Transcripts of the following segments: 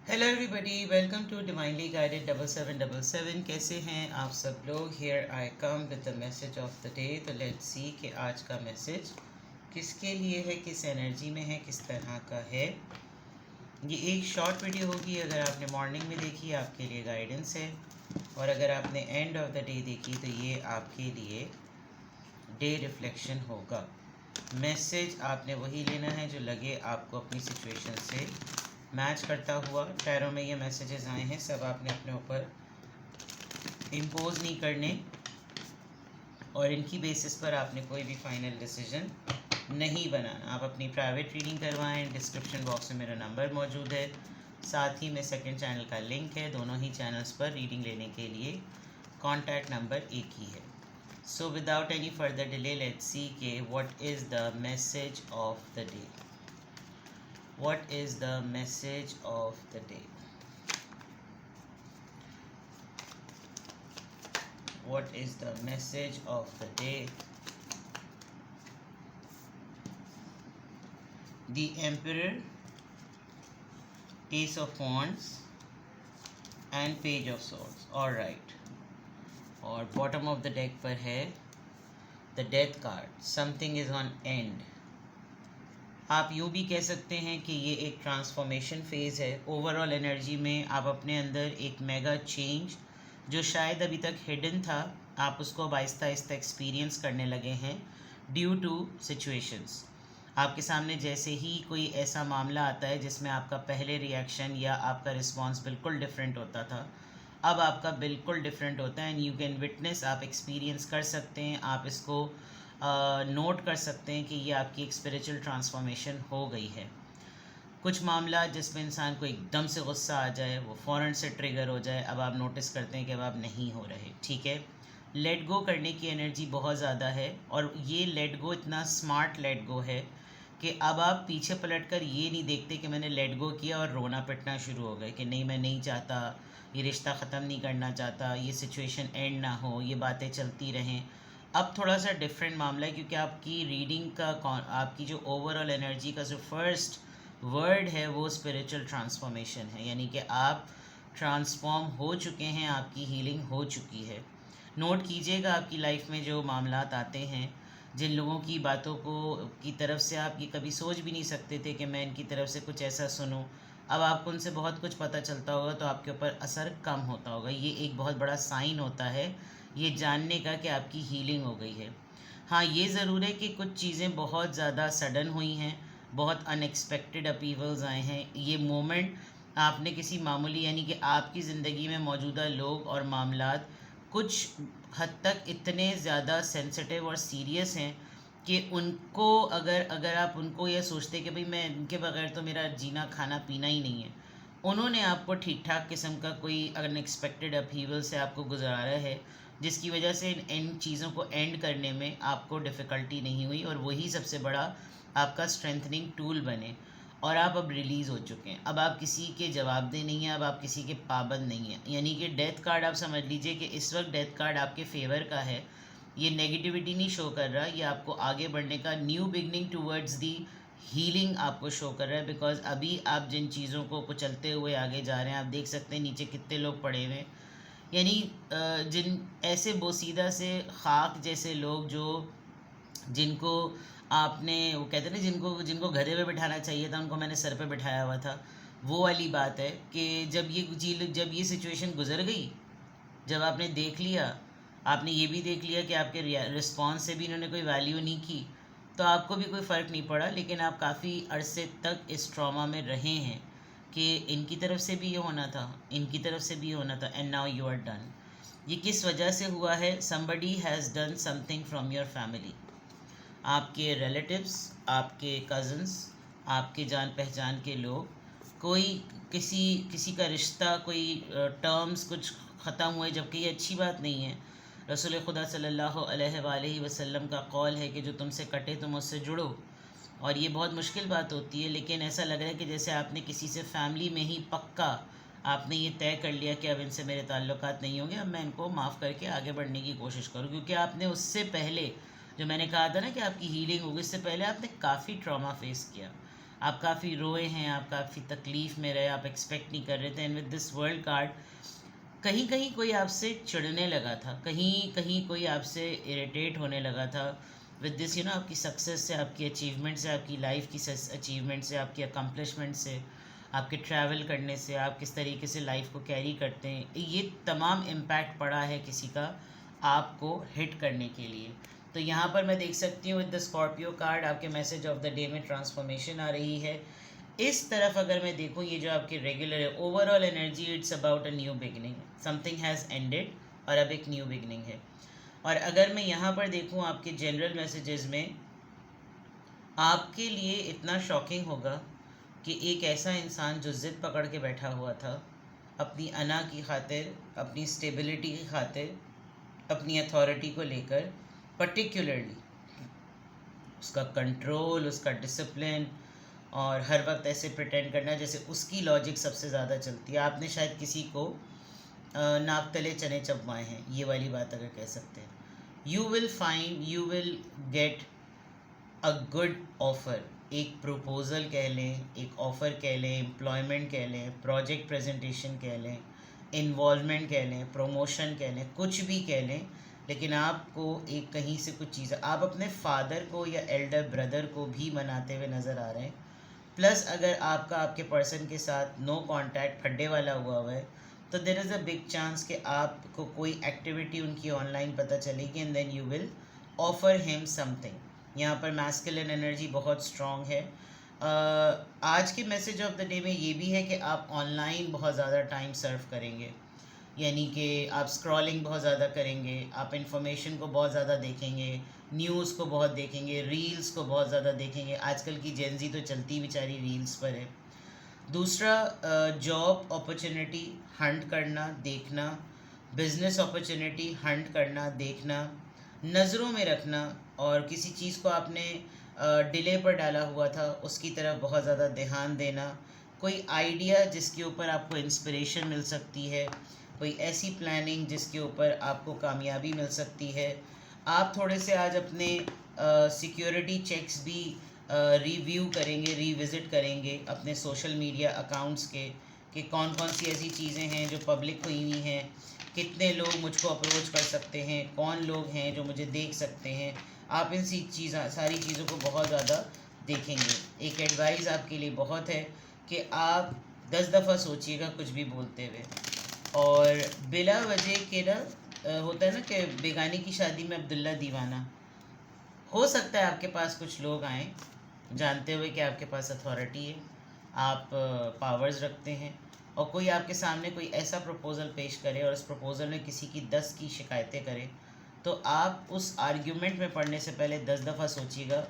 Hello everybody, welcome to divinely guided 7777। कैसे हैं आप सब लोग। Here I come with the message of the day. तो लेट्स सी कि आज का मैसेज किसके लिए है, किस एनर्जी में है, किस तरह का है। ये एक शॉर्ट वीडियो होगी। अगर आपने मॉर्निंग में देखी आपके लिए गाइडेंस है, और अगर आपने एंड ऑफ द डे देखी तो ये आपके लिए डे रिफ्लेक्शन होगा। मैसेज आपने वही लेना है जो लगे आपको अपनी सिचुएशन से मैच करता हुआ। टैरो में ये मैसेजेस आए हैं, सब आपने अपने ऊपर इम्पोज नहीं करने, और इनकी बेसिस पर आपने कोई भी फाइनल डिसीजन नहीं बनाना। आप अपनी प्राइवेट रीडिंग करवाएं। डिस्क्रिप्शन बॉक्स में मेरा नंबर मौजूद है, साथ ही में सेकंड चैनल का लिंक है। दोनों ही चैनल्स पर रीडिंग लेने के लिए कॉन्टैक्ट नंबर एक ही है। So without any further delay let's see के what is the message of the day. What is the message of the day? What is the message of the day? The Emperor, Ace of Wands and Page of Swords. All right. और bottom of the deck पर है the Death card. Something is on end. आप यूँ भी कह सकते हैं कि ये एक ट्रांसफॉर्मेशन फेज़ है। ओवरऑल एनर्जी में आप अपने अंदर एक मेगा चेंज जो शायद अभी तक हिडन था, आप उसको अब आहिस्ता आहिस्ता एक्सपीरियंस करने लगे हैं ड्यू टू सिचुएशंस। आपके सामने जैसे ही कोई ऐसा मामला आता है जिसमें आपका पहले रिएक्शन या आपका रिस्पॉन्स बिल्कुल डिफरेंट होता था, अब आपका बिल्कुल डिफरेंट होता है। एंड यू कैन विटनेस, आप एक्सपीरियंस कर सकते हैं, आप इसको नोट कर सकते हैं कि ये आपकी एक स्पिरिचुअल ट्रांसफॉर्मेशन हो गई है। कुछ मामला जिसमें इंसान को एकदम से गुस्सा आ जाए, वो फ़ौरन से ट्रिगर हो जाए, अब आप नोटिस करते हैं कि अब आप नहीं हो रहे। ठीक है, लेट गो करने की एनर्जी बहुत ज़्यादा है, और ये लेट गो इतना स्मार्ट लेट गो है कि अब आप पीछे पलट कर ये नहीं देखते कि मैंने लेट गो किया और रोना पिटना शुरू हो गए कि नहीं मैं नहीं चाहता, ये रिश्ता ख़त्म नहीं करना चाहता, ये सिचुएशन एंड ना हो, ये बातें चलती रहें। अब थोड़ा सा डिफरेंट मामला है, क्योंकि आपकी रीडिंग का आपकी जो ओवरऑल एनर्जी का जो फर्स्ट वर्ड है वो स्पिरिचुअल ट्रांसफॉर्मेशन है, यानी कि आप ट्रांसफॉर्म हो चुके हैं, आपकी हीलिंग हो चुकी है। नोट कीजिएगा आपकी लाइफ में जो मामलात आते हैं, जिन लोगों की बातों को की तरफ से आप ये कभी सोच भी नहीं सकते थे कि मैं इनकी तरफ से कुछ ऐसा सुनूं, अब आपको उनसे बहुत कुछ पता चलता होगा तो आपके ऊपर असर कम होता होगा। ये एक बहुत बड़ा साइन होता है ये जानने का कि आपकी हीलिंग हो गई है। हाँ, ये ज़रूर है कि कुछ चीज़ें बहुत ज़्यादा सडन हुई हैं, बहुत अनएक्सपेक्टेड अपीवल्स आए हैं। ये मोमेंट आपने किसी मामूली, यानी कि आपकी ज़िंदगी में मौजूदा लोग और मामलात कुछ हद तक इतने ज़्यादा सेंसिटिव और सीरियस हैं कि उनको अगर अगर आप उनको ये सोचते कि भाई मैं इनके बगैर तो मेरा जीना खाना पीना ही नहीं है, उन्होंने आपको ठीक ठाक किस्म का कोई अनएक्सपेक्टेड अपहीवल से आपको गुजारा है, जिसकी वजह से इन चीज़ों को एंड करने में आपको डिफ़िकल्टी नहीं हुई, और वही सबसे बड़ा आपका स्ट्रेंथनिंग टूल बने। और आप अब रिलीज़ हो चुके हैं, अब आप किसी के जवाबदेह नहीं हैं, अब आप किसी के पाबंद नहीं हैं। यानी कि डेथ कार्ड आप समझ लीजिए कि इस वक्त डेथ कार्ड आपके फेवर का है। ये नेगेटिविटी नहीं शो कर रहा, ये आपको आगे बढ़ने का, new beginning towards the healing आपको शो कर रहा है। बिकॉज अभी आप जिन चीज़ों को कुचलते हुए आगे जा रहे हैं, आप देख सकते हैं नीचे कितने लोग पड़े हुए हैं। यानी जिन ऐसे बोसीदा से खाक जैसे लोग जो जिनको आपने, वो कहते हैं ना, जिनको जिनको गधे पे बिठाना चाहिए था उनको मैंने सर पे बिठाया हुआ था, वो वाली बात है कि जब ये सिचुएशन गुजर गई, जब आपने देख लिया, आपने ये भी देख लिया कि आपके रिस्पॉन्स से भी इन्होंने कोई वैल्यू नहीं की, तो आपको भी कोई फ़र्क नहीं पड़ा। लेकिन आप काफ़ी अरसे तक इस ट्रॉमा में रहे हैं कि इनकी तरफ से भी ये होना था, इनकी तरफ से भी ये होना था, and now you are done. ये किस वजह से हुआ है? Somebody has done something from your family. आपके रिलेटिव्स, आपके कज़न्स, आपके जान पहचान के लोग, कोई किसी किसी का रिश्ता, कोई टर्म्स कुछ ख़त्म हुए, जबकि ये अच्छी बात नहीं है। रसूल खुदा सल्लल्लाहु अलैहि वसल्लम का कौल है कि जो तुमसे कटे तुम उससे जुड़ो, और ये बहुत मुश्किल बात होती है। लेकिन ऐसा लग रहा है कि जैसे आपने किसी से फैमिली में ही पक्का आपने ये तय कर लिया कि अब इनसे मेरे ताल्लुकात नहीं होंगे, अब मैं इनको माफ़ करके आगे बढ़ने की कोशिश करूँ, क्योंकि आपने उससे पहले, जो मैंने कहा था ना कि आपकी हीलिंग होगी, इससे पहले आपने काफ़ी ट्रॉमा फेस किया। आप काफ़ी रोए हैं, आप काफ़ी तकलीफ़ में रहे, आप एक्सपेक्ट नहीं कर रहे थे। And with this world card कहीं कहीं कोई आपसे चिढ़ने लगा था, कहीं कहीं कोई आपसे इरिटेट होने लगा था। विद दिस आपकी सक्सेस से, आपकी अचीवमेंट से, आपकी लाइफ की अचीवमेंट से, आपकी अकम्पलिशमेंट से, आपके ट्रैवल करने से, आप किस तरीके से लाइफ को कैरी करते हैं, ये तमाम इम्पैक्ट पड़ा है किसी का आपको हिट करने के लिए। तो यहाँ पर मैं देख सकती हूँ विद द स्कॉर्पियो कार्ड आपके मैसेज ऑफ द डे में ट्रांसफॉर्मेशन आ रही है। इस तरफ अगर मैं देखूँ, ये जो आपकी रेगुलर है, overall energy it's about a new beginning, something has ended और अब एक न्यू बिगनिंग है। और अगर मैं यहाँ पर देखूँ आपके जनरल मैसेजेस में, आपके लिए इतना शॉकिंग होगा कि एक ऐसा इंसान जो ज़िद पकड़ के बैठा हुआ था अपनी अना की खातिर, अपनी स्टेबिलिटी की खातिर, अपनी अथॉरिटी को लेकर, पर्टिकुलरली उसका कंट्रोल, उसका डिसिप्लिन, और हर वक्त ऐसे प्रिटेंड करना जैसे उसकी लॉजिक सबसे ज़्यादा चलती है। आपने शायद किसी को नाक तले चने चबवाए हैं, ये वाली बात अगर कह सकते हैं। You will get a good offer, एक प्रपोज़ल कह लें, एक ऑफ़र कह लें, एम्प्लॉयमेंट कह लें, प्रोजेक्ट प्रेजेंटेशन कह लें, इन्वॉल्वमेंट कह लें, प्रमोशन कह लें, कुछ भी कह लें, लेकिन आपको एक कहीं से कुछ चीज़, आप अपने फादर को या एल्डर ब्रदर को भी मनाते हुए नज़र आ रहे हैं। प्लस अगर आपका आपके पर्सन के साथ नो कांटेक्ट फड्डे वाला हुआ है, तो there is a big chance कि आपको कोई एक्टिविटी उनकी ऑनलाइन पता चलेगी and then you will offer him something. यहाँ पर मैस्कुलिन एनर्जी बहुत स्ट्रॉन्ग है। आज के मैसेज ऑफ द डे में ये भी है कि आप ऑनलाइन बहुत ज़्यादा टाइम सर्व करेंगे, यानी कि आप स्क्रॉलिंग बहुत ज़्यादा करेंगे, आप इंफॉर्मेशन को बहुत ज़्यादा देखेंगे, न्यूज़ को बहुत देखेंगे, रील्स को बहुत ज़्यादा देखेंगे। आजकल की जेंजी तो चलती बेचारी रील्स पर है। दूसरा, जॉब अपॉर्चुनिटी हंट करना, देखना, बिजनेस अपॉर्चुनिटी हंट करना, देखना, नज़रों में रखना, और किसी चीज़ को आपने डिले पर डाला हुआ था उसकी तरफ बहुत ज़्यादा ध्यान देना, कोई आइडिया जिसके ऊपर आपको इंस्पिरेशन मिल सकती है, कोई ऐसी प्लानिंग जिसके ऊपर आपको कामयाबी मिल सकती है। आप थोड़े से आज अपने सिक्योरिटी चेक्स भी रिव्यू करेंगे, रिविज़िट करेंगे अपने सोशल मीडिया अकाउंट्स के, कि कौन कौन सी ऐसी चीज़ें हैं जो पब्लिक हुई हुई हैं, कितने लोग मुझको अप्रोच कर सकते हैं, कौन लोग हैं जो मुझे देख सकते हैं। आप इन सारी चीज़ों को बहुत ज़्यादा देखेंगे। एक एडवाइस आपके लिए बहुत है कि आप 10 दफ़ा सोचिएगा कुछ भी बोलते हुए, और बिला वजह के ना होता है ना कि बेगानी की शादी में अब्दुल्ला दीवाना। हो सकता है आपके पास कुछ लोग आएँ जानते हुए कि आपके पास अथॉरिटी है, आप पावर्स रखते हैं, और कोई आपके सामने कोई ऐसा प्रपोज़ल पेश करे और उस प्रपोज़ल में किसी की 10 की शिकायतें करे, तो आप उस आर्ग्यूमेंट में पढ़ने से पहले 10 दफ़ा सोचिएगा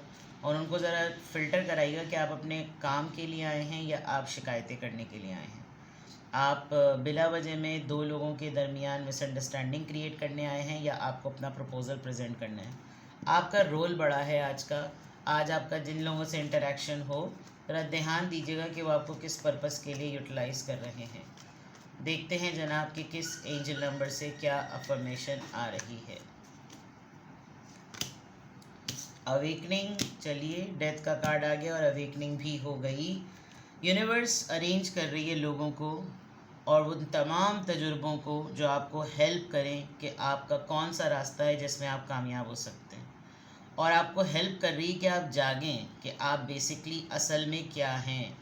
और उनको ज़रा फ़िल्टर कराइएगा कि आप अपने काम के लिए आए हैं या आप शिकायतें करने के लिए आए हैं। आप बिला वजह में दो लोगों के दरमियान मिसअंडरस्टैंडिंग क्रिएट करने आए हैं या आपको अपना प्रपोज़ल प्रेजेंट करना है। आपका रोल बड़ा है आज का। आज आपका जिन लोगों से इंटरेक्शन हो, ज़रा ध्यान दीजिएगा कि वो आपको किस पर्पस के लिए यूटिलाइज़ कर रहे हैं। देखते हैं जनाब कि किस एंजल नंबर से क्या अफर्मेशन आ रही है। अवेकनिंग, चलिए डेथ का कार्ड आ गया और अवेकनिंग भी हो गई। यूनिवर्स अरेंज कर रही है लोगों को और उन तमाम तजुर्बों को जो आपको हेल्प करें कि आपका कौन सा रास्ता है जिसमें आप कामयाब हो सकते हैं, और आपको हेल्प कर रही है कि आप जागें कि आप बेसिकली असल में क्या हैं।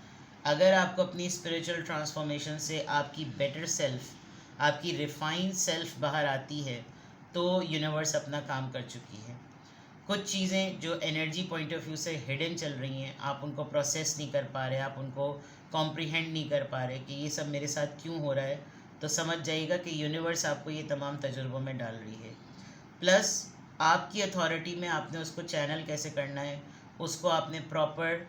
अगर आपको अपनी स्पिरिचुअल ट्रांसफॉर्मेशन से आपकी बेटर सेल्फ, आपकी रिफाइंड सेल्फ बाहर आती है, तो यूनिवर्स अपना काम कर चुकी है। कुछ चीज़ें जो एनर्जी पॉइंट ऑफ व्यू से हिडन चल रही हैं, आप उनको प्रोसेस नहीं कर पा रहे, आप उनको कॉम्प्रिहेंड नहीं कर पा रहे कि ये सब मेरे साथ क्यों हो रहा है, तो समझ जाइएगा कि यूनिवर्स आपको ये तमाम तजुर्बों में डाल रही है। प्लस आपकी अथॉरिटी में आपने उसको चैनल कैसे करना है, उसको आपने प्रॉपर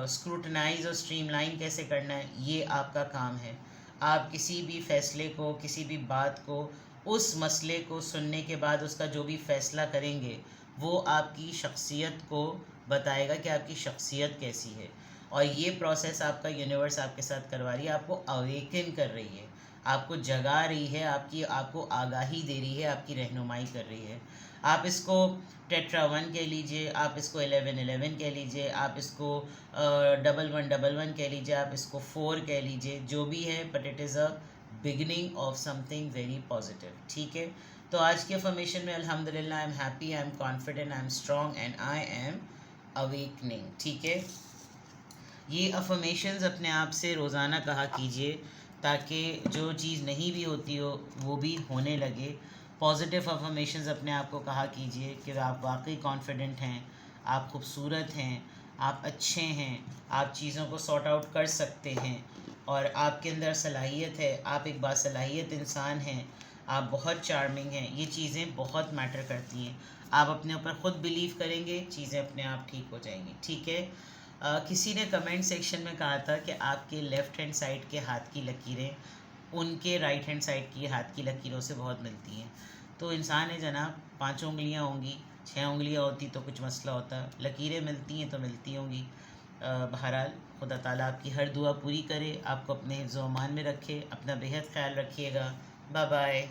स्क्रूटनाइज और स्ट्रीमलाइन कैसे करना है, ये आपका काम है। आप किसी भी फ़ैसले को, किसी भी बात को, उस मसले को सुनने के बाद उसका जो भी फ़ैसला करेंगे वो आपकी शख्सियत को बताएगा कि आपकी शख्सियत कैसी है। और ये प्रोसेस आपका यूनिवर्स आपके साथ करवा रही है, आपको अवेकन कर रही है। आपको जगा रही है, आपको आगाही दे रही है, आपकी रहनुमाई कर रही है। आप इसको टेट्रा 1 कह लीजिए, आप इसको 1111 कह लीजिए, आप इसको 1111 कह लीजिए, आप इसको 4 कह लीजिए, जो भी है, but it is a beginning of something very positive. ठीक है, तो आज के अफर्मेशन में अल्हम्दुलिल्लाह I am happy, I am confident, I am strong and I am awakening. ठीक है, ये अफर्मेशंस अपने आप से रोज़ाना कहा कीजिए ताकि जो चीज़ नहीं भी होती हो वो भी होने लगे। पॉजिटिव अफर्मेशंस अपने आप को कहा कीजिए कि आप वाकई कॉन्फिडेंट हैं, आप खूबसूरत हैं, आप अच्छे हैं, आप चीज़ों को सॉर्ट आउट कर सकते हैं और आपके अंदर सलाहियत है, आप एक बासलाहियत इंसान हैं, आप बहुत चार्मिंग हैं। ये चीज़ें बहुत मैटर करती हैं। आप अपने ऊपर ख़ुद बिलीव करेंगे, चीज़ें अपने आप ठीक हो जाएंगी। ठीक है, किसी ने कमेंट सेक्शन में कहा था कि आपके लेफ़्ट हैंड साइड के हाथ की लकीरें उनके राइट हैंड साइड की हाथ की लकीरों से बहुत मिलती हैं। तो इंसान है जनाब, 5 उंगलियां होंगी, 6 उंगलियां होती तो कुछ मसला होता, लकीरें मिलती हैं तो मिलती होंगी। बहरहाल खुदा ताला आपकी हर दुआ पूरी करे, आपको अपने हिफ्ज़-ओ-अमान में रखे, अपना बेहद ख्याल रखिएगा। Bye bye.